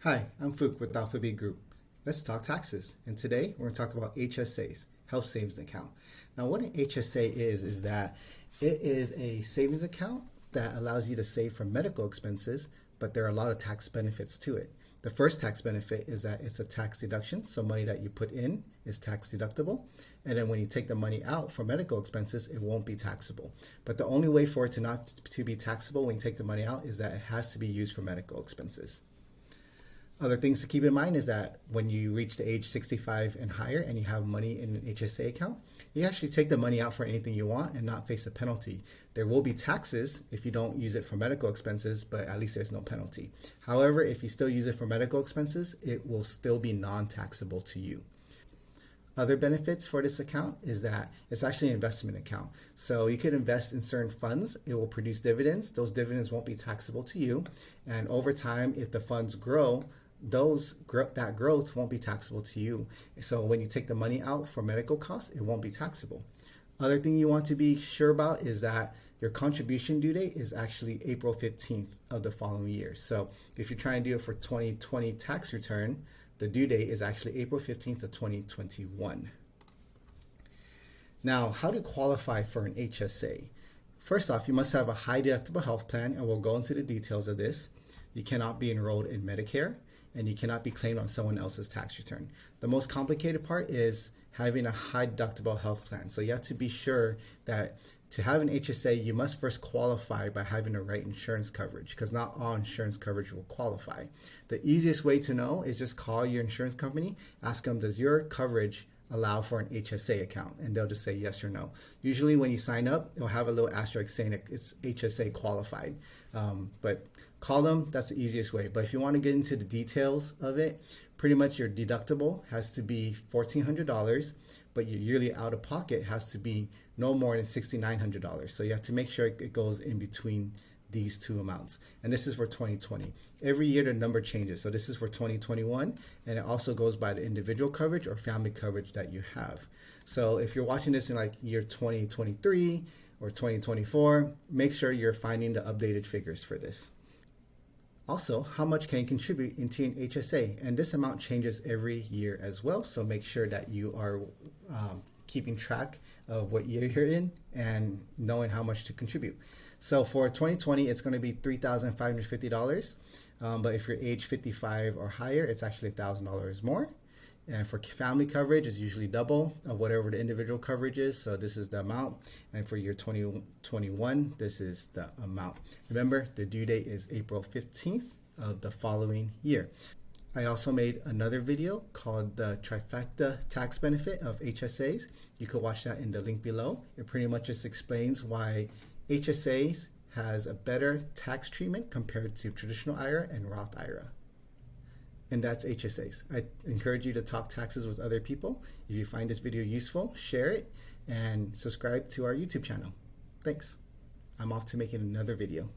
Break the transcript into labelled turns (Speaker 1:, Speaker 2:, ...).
Speaker 1: Hi, I'm Fook with Alpha B Group. Let's talk taxes. And today we're going to talk about HSAs, Health Savings Account. Now, what an HSA is that it is a savings account that allows you to save for medical expenses, but there are a lot of tax benefits to it. The first tax benefit is that it's a tax deduction, so money that you put in is tax deductible. And then when you take the money out for medical expenses, it won't be taxable. But the only way for it to be taxable when you take the money out is that it has to be used for medical expenses. Other things to keep in mind is that when you reach the age 65 and higher and you have money in an HSA account, you actually take the money out for anything you want and not face a penalty. There will be taxes if you don't use it for medical expenses, but at least there's no penalty. However, if you still use it for medical expenses, it will still be non-taxable to you. Other benefits for this account is that it's actually an investment account. So you could invest in certain funds. It will produce dividends. Those dividends won't be taxable to you. And over time, if the funds grow, that growth won't be taxable to you. So when you take the money out for medical costs, it won't be taxable. Other thing you want to be sure about is that your contribution due date is actually April 15th of the following year. So if you're trying to do it for 2020 tax return, the due date is actually April 15th of 2021. Now, how to qualify for an HSA? First off, you must have a high deductible health plan, and we'll go into the details of this. You cannot be enrolled in Medicare, and you cannot be claimed on someone else's tax return. The most complicated part is having a high deductible health plan. So you have to be sure that to have an HSA, you must first qualify by having the right insurance coverage, because not all insurance coverage will qualify. The easiest way to know is just call your insurance company, ask them, does your coverage allow for an HSA account? And they'll just say yes or no. Usually when you sign up, it'll have a little asterisk saying that it's HSA qualified. But call them, that's the easiest way. But if you want to get into the details of it, pretty much your deductible has to be $1,400, but your yearly out of pocket has to be no more than $6,900. So you have to make sure it goes in between these two amounts. And this is for 2020. Every year the number changes. So this is for 2021, and it also goes by the individual coverage or family coverage that you have. So if you're watching this in like year 2023 or 2024, make sure you're finding the updated figures for this. Also, how much can you contribute into an HSA? And this amount changes every year as well. So make sure that you are keeping track of what year you're in and knowing how much to contribute. So for 2020, it's going to be $3,550. But if you're age 55 or higher, it's actually $1,000 more. And for family coverage, it's usually double of whatever the individual coverage is. So this is the amount. And for year 2021, this is the amount. Remember, the due date is April 15th of the following year. I also made another video called the Trifecta tax benefit of HSAs. You could watch that in the link below. It pretty much just explains why HSAs has a better tax treatment compared to traditional IRA and Roth IRA. And that's HSAs. I encourage you to talk taxes with other people. If you find this video useful, share it and subscribe to our YouTube channel. Thanks. I'm off to making another video.